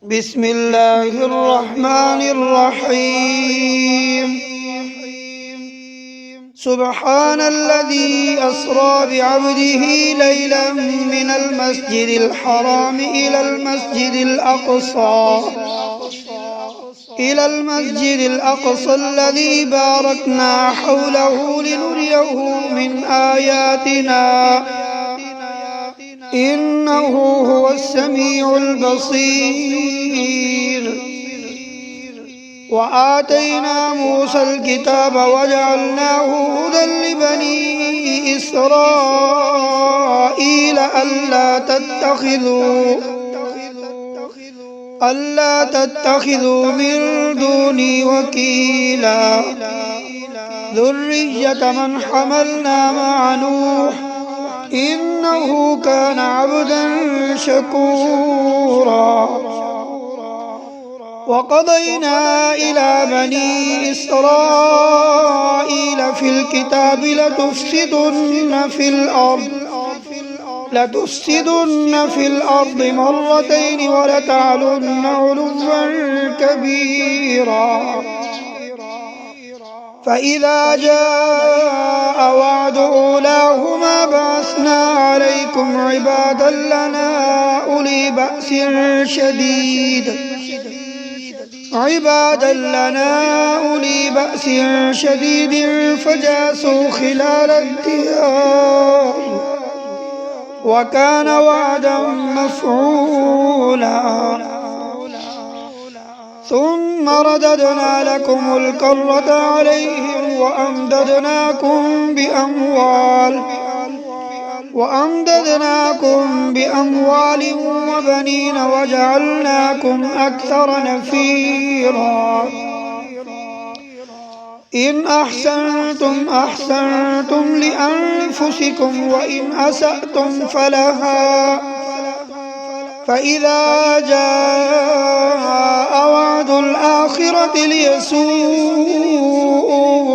بسم الله الرحمن الرحيم. سبحان الذي أسرى بعبده ليلا من المسجد الحرام إلى المسجد الأقصى الذي باركنا حوله لنريه من آياتنا إنه هو السميع البصير. وآتينا موسى الكتاب وجعلناه هدى لبني إسرائيل ألا تتخذوا من دوني وكيلا ذرية من حملنا مع نوح إنه كان عبدا شكورا. وقضينا إلى بني إسرائيل في الكتاب لتفسدن في الأرض مرتين ولتعلن علوا كبيرا. فإذا جاء وعد أولاهما بعثنا عليكم عبادا لنا أولي بأس شديد فجاسوا خلال الديار وكان وعدا مفعولا. ثم رددنا لكم الكرة عليهم وأمددناكم بأموال وبنين وجعلناكم أكثر نفيرا. إن أحسنتم أحسنتم لأنفسكم وإن أسأتم فلها. فإذا جاء وعد الآخرة ليسوءوا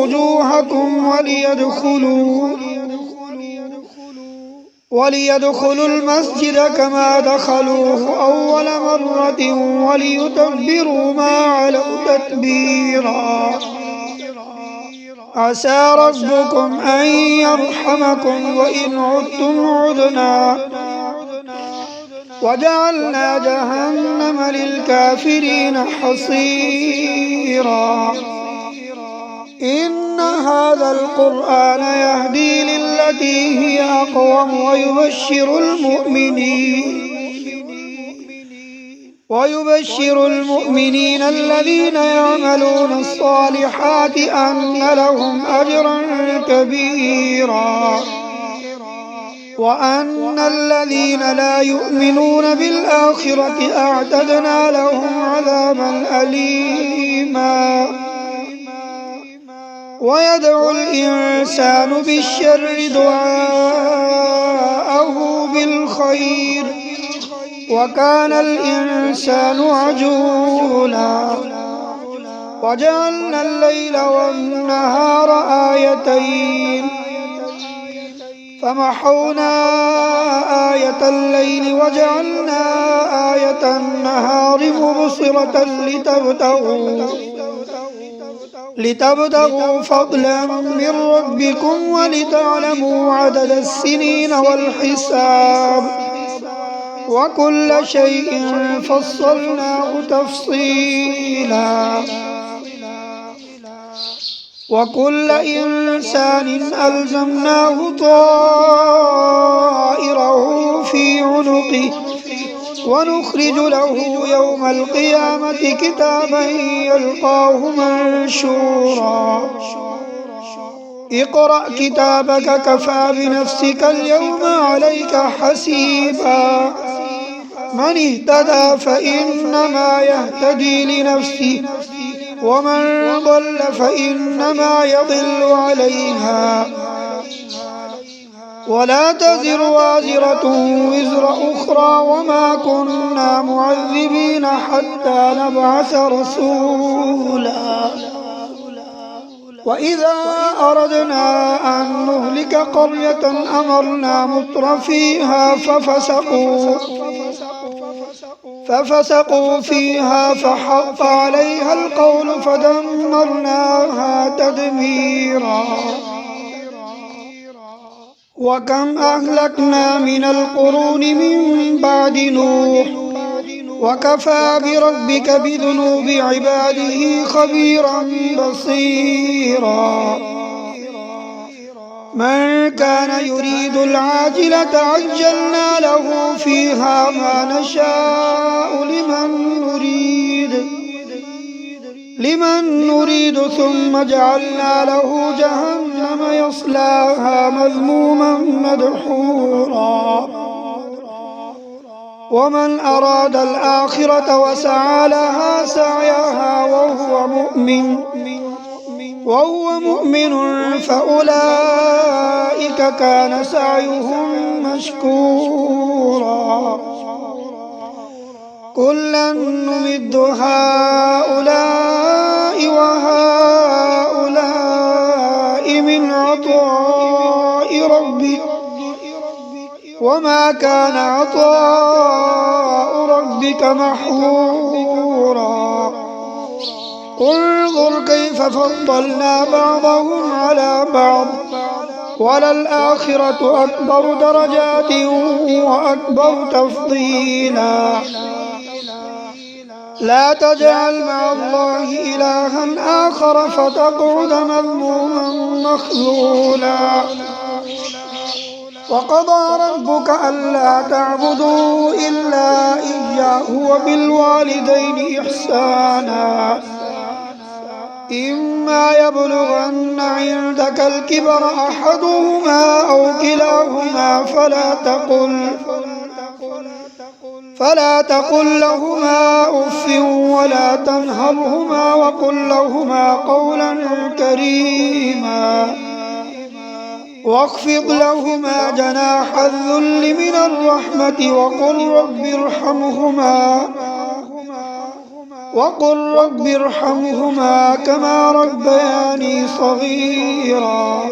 وجوهكم وليدخلوا المسجد كما دخلوه أول مرة وليتبروا ما علوا تتبيرا. عسى ربكم أن يرحمكم وإن عدتم عدنا وجعلنا جهنم للكافرين حصيرا. إن هذا القرآن يهدي للتي هي أقوم ويبشر المؤمنين الذين يعملون الصالحات أن لهم أجرا كبيرا وأن الذين لا يؤمنون بالآخرة أعتدنا لهم عذابا أليما. ويدعو الإنسان بالشر دعاءه بالخير وكان الإنسان عجولا. وجعلنا الليل والنهار آيتين فمحونا آية الليل وجعلنا آية النهار مبصرة لتبتغوا فضلا من ربكم ولتعلموا عدد السنين والحساب وكل شيء فصلناه تفصيلا. وكل إنسان ألزمناه طائره في عنقه ونخرج له يوم القيامة كتابا يلقاه منشورا. اقرأ كتابك كفى بنفسك اليوم عليك حسيبا. من اهتدى فإنما يهتدي لنفسه ومن ضل فإنما يضل عليها ولا تزر وازرة وزر أخرى وما كنا معذبين حتى نبعث رسولا. وإذا أردنا أن نهلك قرية أمرنا مترفيها ففسقوا فيها فحق عليها القول فدمرناها تدميرا. وكم أهلكنا من القرون من بعد نوح وكفى بربك بذنوب عباده خبيرا بصيرا. من كان يريد العاجلة عجلنا له فيها ما نشاء لمن نريد ثم جعلنا له جهنم يصلاها مذموما مدحورا. ومن أراد الآخرة وسعى لها سعيها وهو مؤمن فأولئك كان سعيهم مشكورا. كلا نمد هؤلاء وهؤلاء من عطاء ربك وما كان عطاء ربك محظورا. انظر كيف فضلنا بعضهم على بعض وللآخرة أكبر درجات وأكبر تفضيلا. لا تجعل مع الله إلها آخر فتقعد مذموما مخذولا. وقضى ربك ألا تعبدوا إلا إياه وبالوالدين إحسانا. إما يبلغن عندك الكبر أحدهما أو كلاهما فلا تقل لهما أف ولا تنهرهما وقل لهما قولا كريما. واخفض لهما جناح الذل من الرحمة وقل رب ارحمهما كما ربياني صغيرا.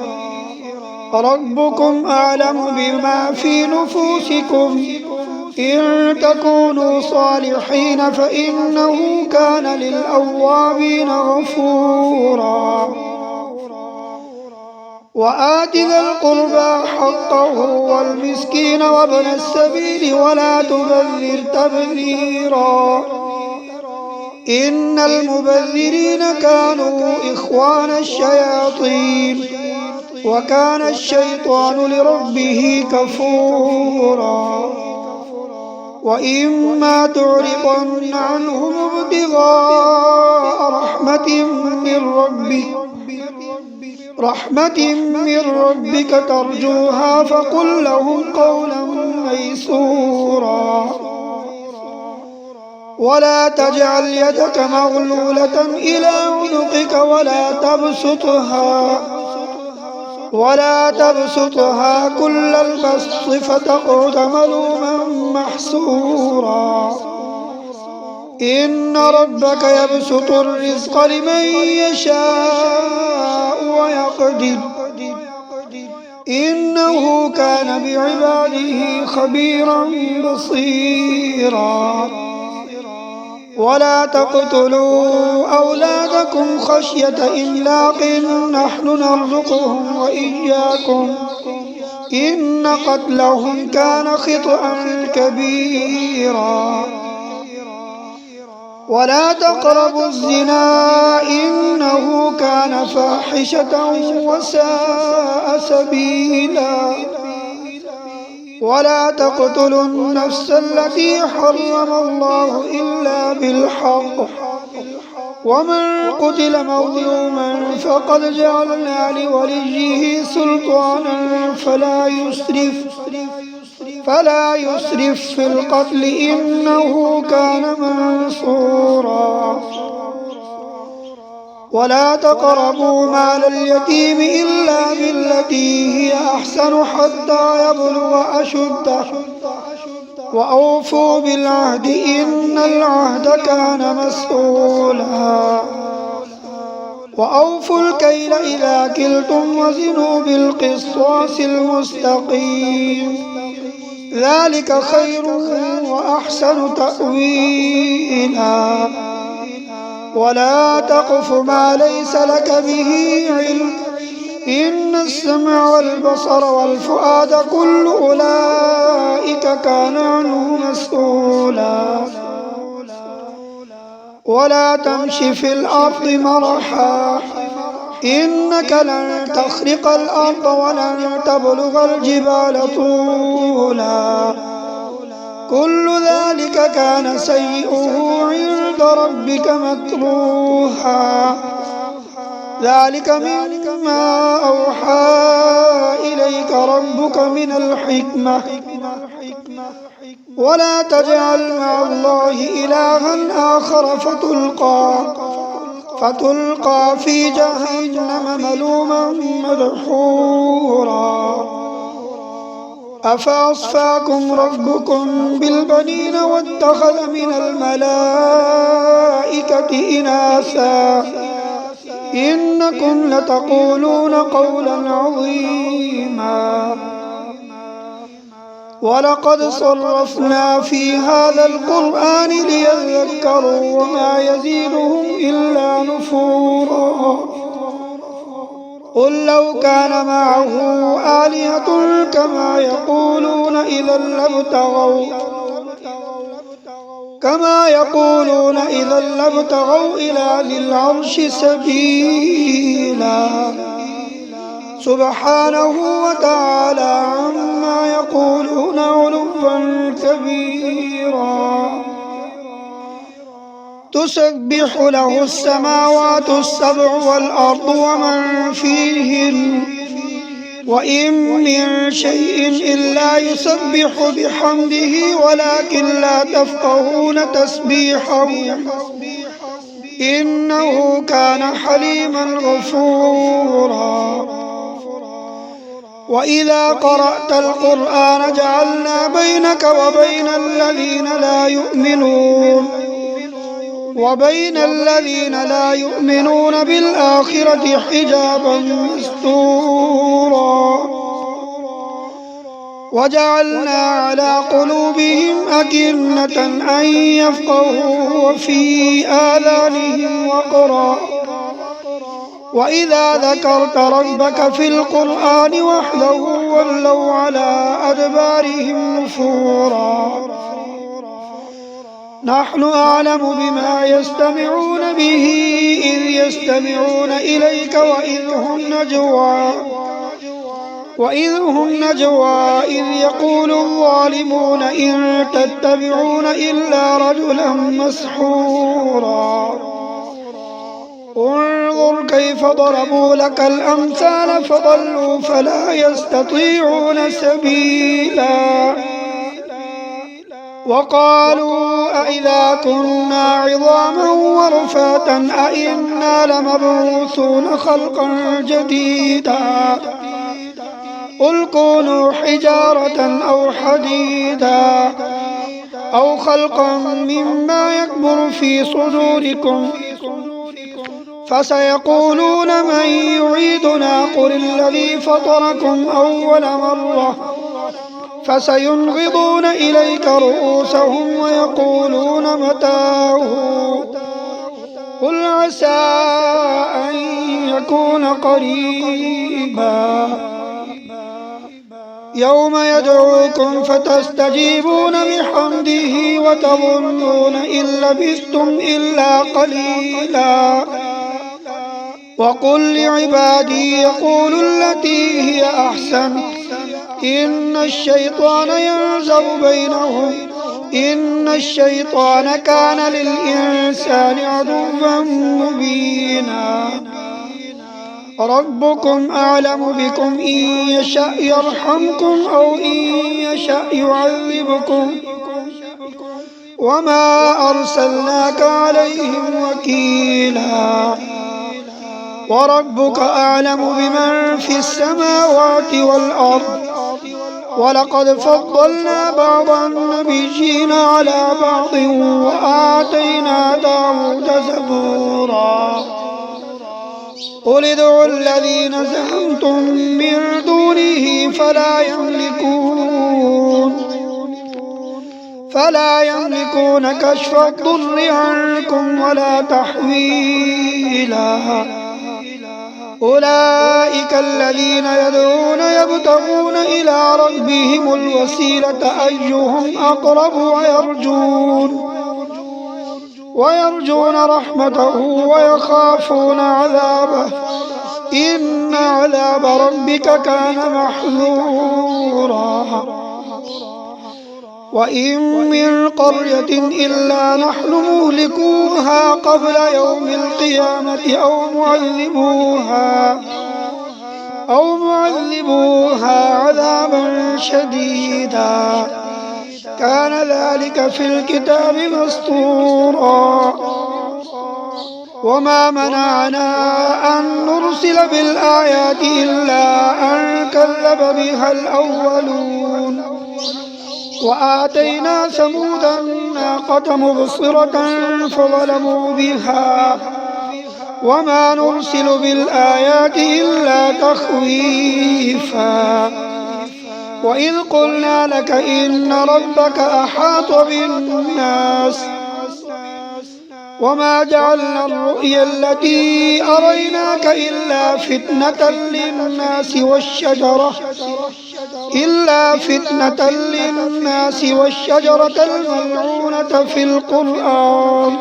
ربكم أعلم بما في نفوسكم إن تكونوا صالحين فإنه كان للأوابين غفورا. وآت ذا القربى حقه والمسكين وابن السبيل ولا تبذر تبذيرا. إن المبذرين كانوا إخوان الشياطين وكان الشيطان لربه كفورا. وإما تعرضن عنهم ابتغاء رحمة من ربك ترجوها فقل لهم قولا ميسورا. ولا تجعل يدك مغلولة إلى عنقك ولا تبسطها كل البسط فتقعد ملوما محسورا. إن ربك يبسط الرزق لمن يشاء ويقدر إنه كان بعباده خبيرا بصيرا. ولا تقتلوا أولادكم خشية إملاق نحن نرزقهم وإياكم إن قتلهم كان خطأ كبيرا. ولا تقربوا الزنا إنه كان فاحشة وساء سبيلا. ولا تقتلوا النفس التي حرم الله إلا بالحق ومن قتل مظلوما فقد جعلنا لوليه سلطانا فلا يسرف في القتل إنه كان منصورا. ولا تقربوا مال اليتيم إلا بالتي هي أحسن حتى يبلغ أشده وأوفوا بالعهد إن العهد كان مسؤولا. وأوفوا الكيل إذا كلتم وزنوا بالقسطاس المستقيم ذلك خير وأحسن تأويلا. ولا تقف ما ليس لك به علم، إن السمع والبصر والفؤاد كل أولئك كان عنه مسؤولا. ولا تمش في الأرض مرحا، إنك لن تخرق الأرض ولن تبلغ الجبال طولا. كل ذلك كان سيئه عند ربك مكروها. ذلك مما أوحى إليك ربك من الحكمة. ولا تجعل مع الله إلها آخر فتلقى في جهنم ملوما مدحورا. أفأصفاكم ربكم بالبنين واتخذ من الملائكة إناثا إنكم لتقولون قولا عظيما. ولقد صرفنا في هذا القرآن ليذكروا وما يزيدهم إلا نفورا. قل لو كان معه آلهة كما يقولون إذا لابتغوا إلى ذي العرش سبيلا. سبحانه وتعالى عما يقولون علوا كبيرا. تسبح له السماوات السبع والأرض ومن فيهن وإن من شيء إلا يسبح بحمده ولكن لا تفقهون تسبيحهم إنه كان حليما غفورا. وإذا قرأت القرآن جعلنا بينك وبين الذين لا يؤمنون بالآخرة حجابا مستورا. وجعلنا على قلوبهم أكنة أن يفقهوا وفي آذانهم وقرا. وإذا ذكرت ربك في القرآن وحده ولوا على أدبارهم نفورا. نحن أعلم بما يستمعون به إذ يستمعون إليك وإذ هم نجوى إذ يقول الظالمون إن تتبعون إلا رجلا مسحورا. انظر كيف ضربوا لك الأمثال فضلوا فلا يستطيعون سبيلا. وقالوا أئذا كنا عظاما ورفاتا أئنا لمبعوثون خلقا جديدا. قل كونوا حجارة أو حديدا أو خلقا مما يكبر في صدوركم فسيقولون من يعيدنا قل الذي فطركم أول مرة فسينغضون إليك رؤوسهم ويقولون متاه قل عسى أن يكون قريبا. يوم يدعوكم فتستجيبون بحمده وتظنون إن لبثتم إلا قليلا. وقل لعبادي يقولوا التي هي أحسن إن الشيطان ينزغ بينهم إن الشيطان كان للإنسان عدوا مبينا. ربكم أعلم بكم إن يشأ يرحمكم أو إن يشأ يعذبكم وما أرسلناك عليهم وكيلا. وربك أعلم بمن في السماوات والأرض ولقد فضلنا بعض النبيين على بعض وآتينا داود زبورا. قل ادعوا الذين زعمتم من دونه فلا يملكون فلا يملكون كشف الضر عنكم ولا تحويلا. أولئك الذين يدعون يبتغون إلى ربهم الوسيلة أيهم أقرب ويرجون رحمته ويخافون عذابه إن عذاب ربك كان محذورا. وإن من قرية إلا نحن مهلكوها قبل يوم القيامة أو معذبوها عذابا شديدا كان ذلك في الكتاب مسطورا. وما منعنا أن نرسل بالآيات إلا أن كذب بها الأولون. وآتينا ثمود الناقة مبصرة فظلموا بها وما نرسل بالآيات إلا تخويفا. وإذ قلنا لك إن ربك أحاط بالناس وما جعلنا الرؤيا التي أريناك إلا فتنة للناس والشجرة الملعونة في القرآن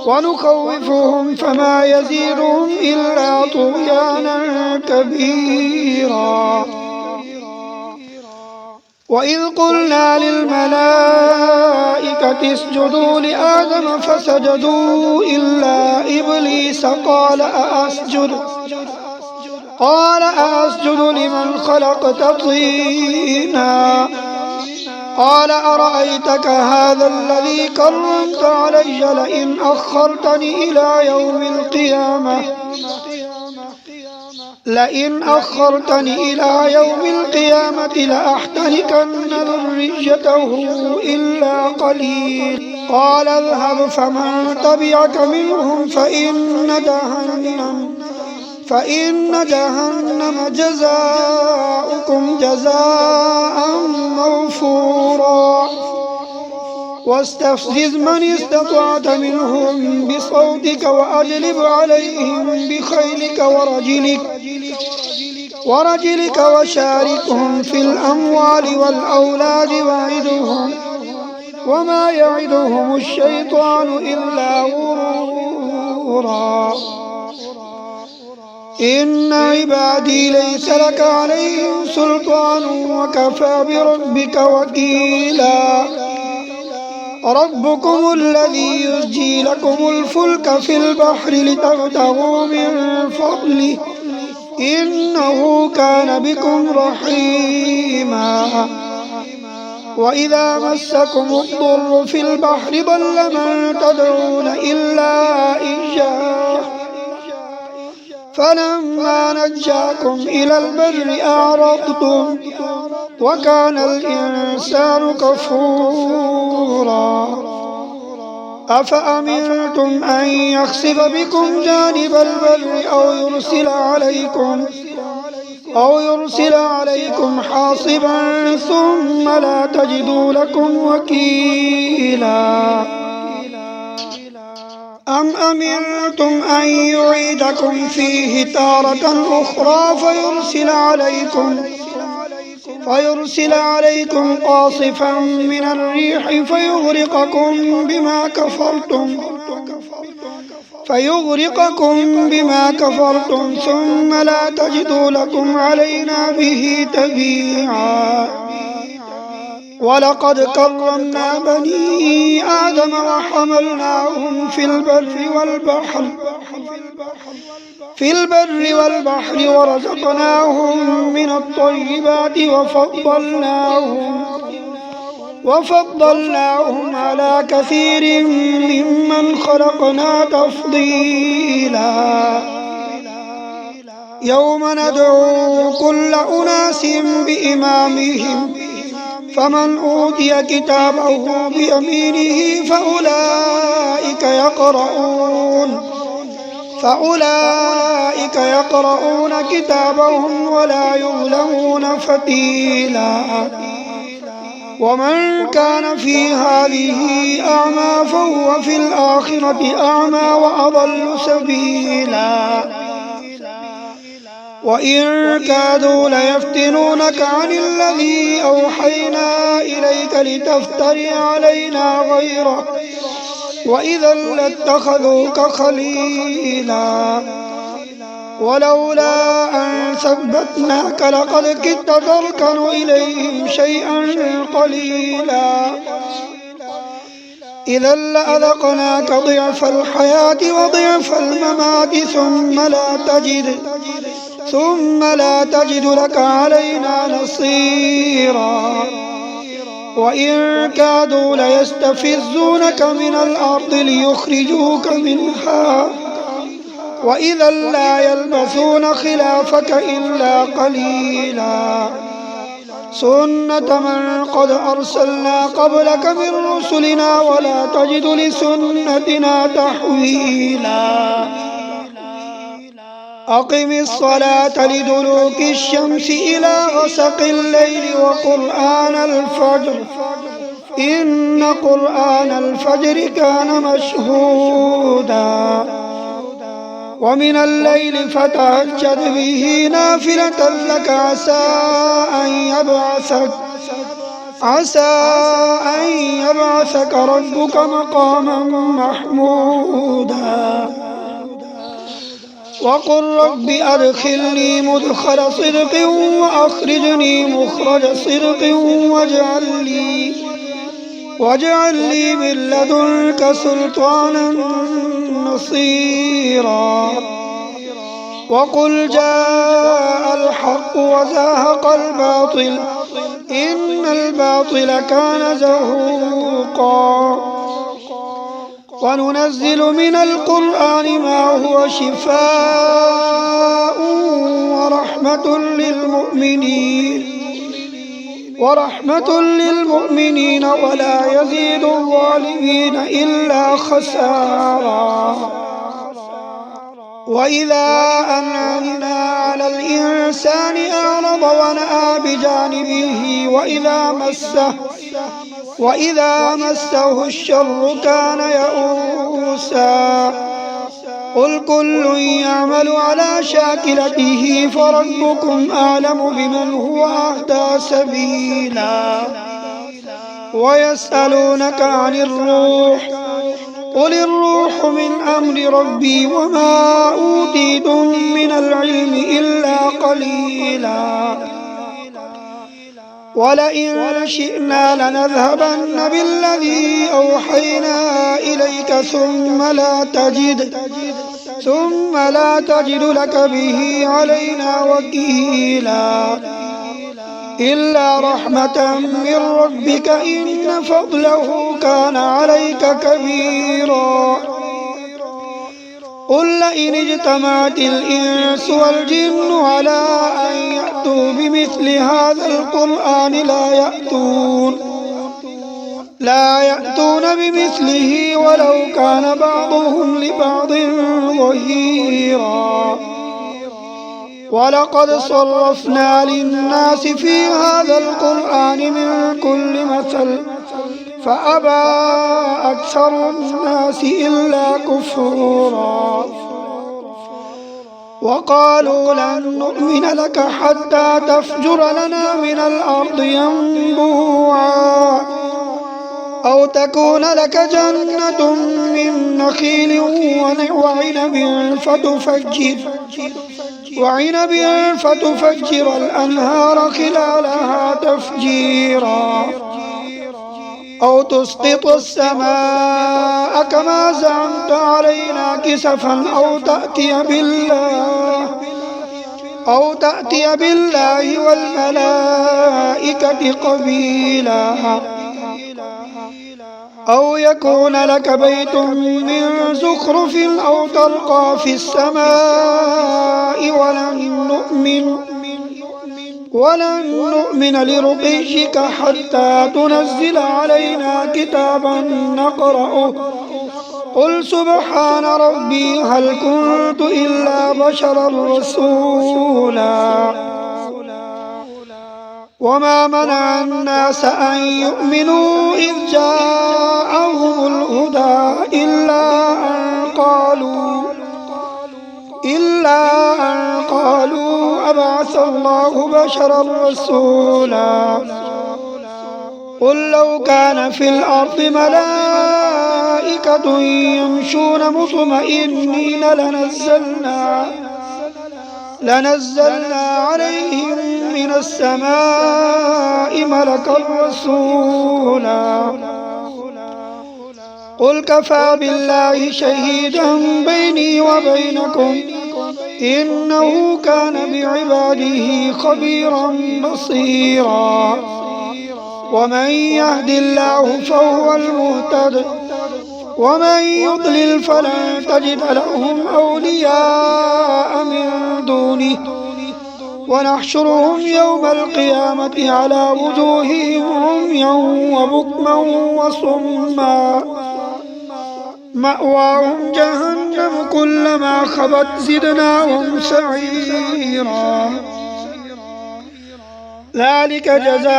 ونخوفهم فما يزيدهم إلا طغيانا كبيرا. وإذ قلنا للملائكة اسجدوا لآدم فسجدوا إلا إبليس قال أأسجد لمن خلقت طينا قال أرأيتك هذا الذي كرمت علي لئن أخرتني إلى يوم القيامة لأحترقن ذريته إلا قليل. قال اذهب فمن تبعك منهم فإن جهنم جزاؤكم جزاء موفورا. واستفزز من استطعت منهم بصوتك وأجلب عليهم بخيلك ورجلك وشاركهم في الأموال والأولاد وما يعدهم الشيطان إلا غرورا. إن عبادي ليس لك عليهم سلطان وكفى بربك وكيلا. ربكم الذي يزجي لكم الفلك في البحر لتبتغوا من فضله إنه كان بكم رحيما. وإذا مسكم الضر في البحر ضل من تدعون إلا إياه فلما نجاكم إلى البر أعرضتم وكان الإنسان كفورا. أفأمنتم أن يخسف بكم جانب البر أو يرسل عليكم حاصبا ثم لا تجدوا لكم وكيلا. أم أمنتم أن يعيدكم فيه تارة أخرى فيرسل عليكم قاصفا من الريح فيغرقكم بما كفرتم ثم لا تجدوا لكم علينا به تبيعا. ولقد كرمنا بني آدم وحملناهم في البر والبحر ورزقناهم من الطيبات وفضلناهم على كثير ممن خلقنا تفضيلا. يوم ندعو كل أناس بإمامهم فمن أوتي كتابه بيمينه فأولئك يقرؤون كتابهم ولا يظلمون فتيلا. ومن كان في هذه أعمى فهو في الآخرة أعمى وأضل سبيلا وإن كادوا ليفتنونك عن الذي أوحينا إليك لتفتري علينا غيره وإذا لاتخذوك خليلا ولولا أن ثبتناك لقد كدت تركن إليهم شيئا قليلا إذا لأذقناك ضعف الحياة وضعف الممات ثم لا تجد لك علينا نصيرا وإن كادوا ليستفزونك من الأرض ليخرجوك منها وإذا لا يلبثون خلافك إلا قليلا سنة من قد أرسلنا قبلك من رسلنا ولا تجد لسنتنا تحويلا أقم الصلاة لدلوك الشمس إلى غسق الليل وقرآن الفجر إن قرآن الفجر كان مشهودا ومن الليل فتهجد به نافلة لك عسى أن يبعثك ربك مقاما محمودا وقل رب أدخلني مدخل صدق وأخرجني مخرج صدق واجعل لي من لدنك سلطانا نصيرا وقل جاء الحق وزهق الباطل إن الباطل كان زهوقا وننزل من القرآن ما هو شفاء ورحمة للمؤمنين ولا يزيد الظالمين إلا خسارا وإذا أنعمنا على الإنسان أعرض ونأى بجانبه وإذا مسه الشر كان يئوسا قل كل يعمل على شاكلته فربكم أعلم بمن هو أهدى سبيلا ويسألونك عن الروح قل الروح من أمر ربي وما أوتيتم من العلم إلا قليلا ولئن شئنا لنذهبن بالذي أوحينا إليك ثم لا تجد لك به علينا وكيلا إلا رحمة من ربك إن فضله كان عليك كبيرا قل لئن اجتمعت الإنس والجن على أن يأتوا بمثل هذا القرآن لا يأتون بمثله ولو كان بعضهم لبعض ظهيرا ولقد صرفنا للناس في هذا القرآن من كل مثل فأبى أكثر الناس إلا كفورا وقالوا لن نؤمن لك حتى تفجر لنا من الأرض ينبوعا أو تكون لك جنة من نخيل وعنب فتفجر الأنهار خلالها تفجيرا أو تسقط السماء كما زعمت علينا كسفا أو تأتي بالله والملائكة قبيلا أو يكون لك بيت من زخرف أو ترقى في السماء ولن نؤمن لرقيك حتى تنزل علينا كتابا نقرأه قل سبحان ربي هل كنت إلا بشرا رسولا وما منع الناس أن يؤمنوا إذ جاءهم الهدى إلا أن قالوا أبعث الله بشرا رسولا قل لو كان في الأرض ملائكة يمشون مطمئنين لنزلنا عليهم من السماء ملكا رسولا قل كفى بالله شهيدا بيني وبينكم إنه كان بعباده خبيرا بصيرا ومن يهد الله فهو المهتد ومن يضلل فلن تجد لهم أولياء من دونه ونحشرهم يوم القيامة على وجوههم عميا وبكما وصما مأواهم جهنم كلما خبت زدناهم سعيرا ذلك جزاؤهم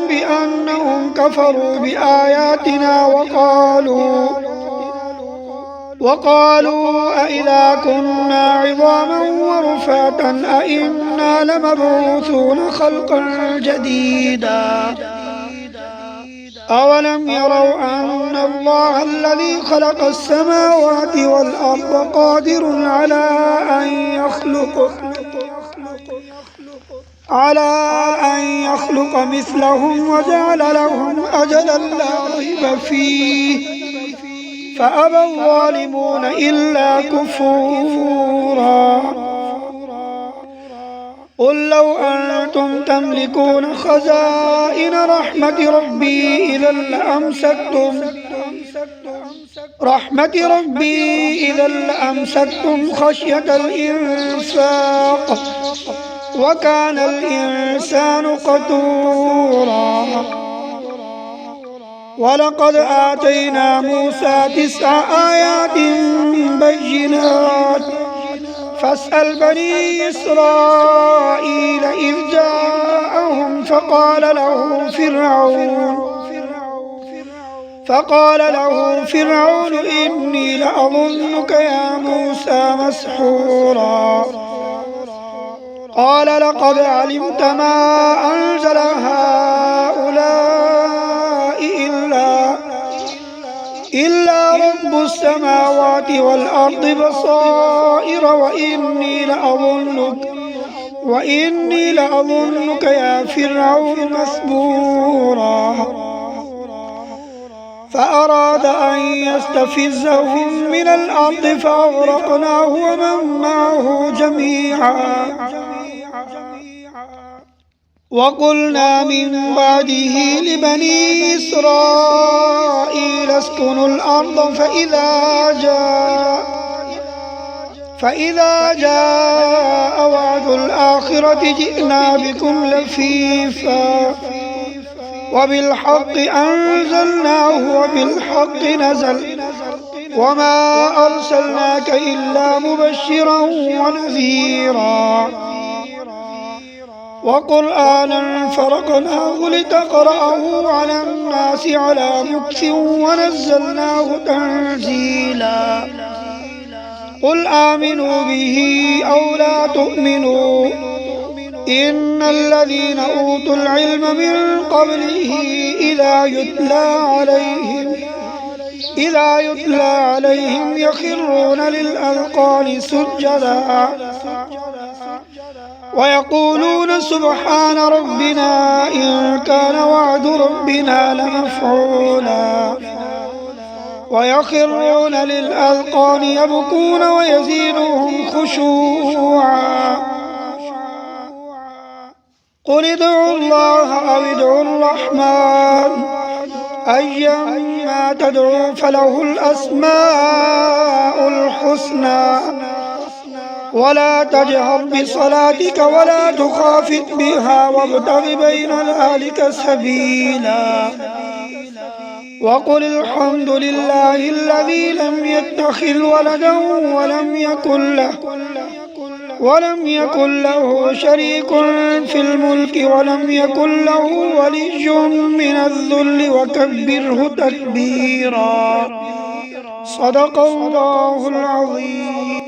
بأنهم كفروا بآياتنا وقالوا أئذا كنا عظاما ورفاتا أئنا لمبعوثون خلقا جديدا أولم يروا أن الله الذي خلق السماوات والأرض قادر على أن يخلق مثلهم وجعل لهم أجلا لا ريب فيه فأبى الظالمون إلا كفورا قل لو أنتم تملكون خزائن رحمة ربي إذا لأمسكتم خشية الإنفاق وكان الإنسان قتورا ولقد آتينا موسى 9 آيات بينات فاسأل بني إسرائيل إذ جاءهم فقال له فرعون إني لأظنك يا موسى مسحورا قال لقد علمت ما أنزل هؤلاء إلا رب السماوات والأرض بصائر وإني لأظنك يا فرعون مسبورا فأراد أن يستفزهم من الأرض فأغرقناه ومن معه جميعا وقلنا من بعده لبني إسرائيل اسكنوا الأرض فإذا جاء وعد الآخرة جئنا بكم لفيفا وبالحق أنزلناه وبالحق نزل وما أرسلناك إلا مبشرا ونذيرا وقرآنا فرقناه لتقرأه على الناس على مكث ونزلناه تنزيلا قل آمنوا به أو لا تؤمنوا إن الذين أوتوا العلم من قبله إذا يتلى عليهم يخرون للأذقان سجدا ويقولون سبحان ربنا إن كان وعد ربنا لمفعولا ويخرون للأذقان يبكون ويزيدهم خشوعا قل ادعوا الله أو ادعوا الرحمن أيما تدعوا فله الأسماء الحسنى ولا تجهر بصلاتك ولا تخافت بها وابتغ بين ذلك سبيلا وقل الحمد لله الذي لم يتخذ ولدا ولم يكن له شريك في الملك ولم يكن له ولي من الذل وكبره تكبيرا. صدق الله العظيم.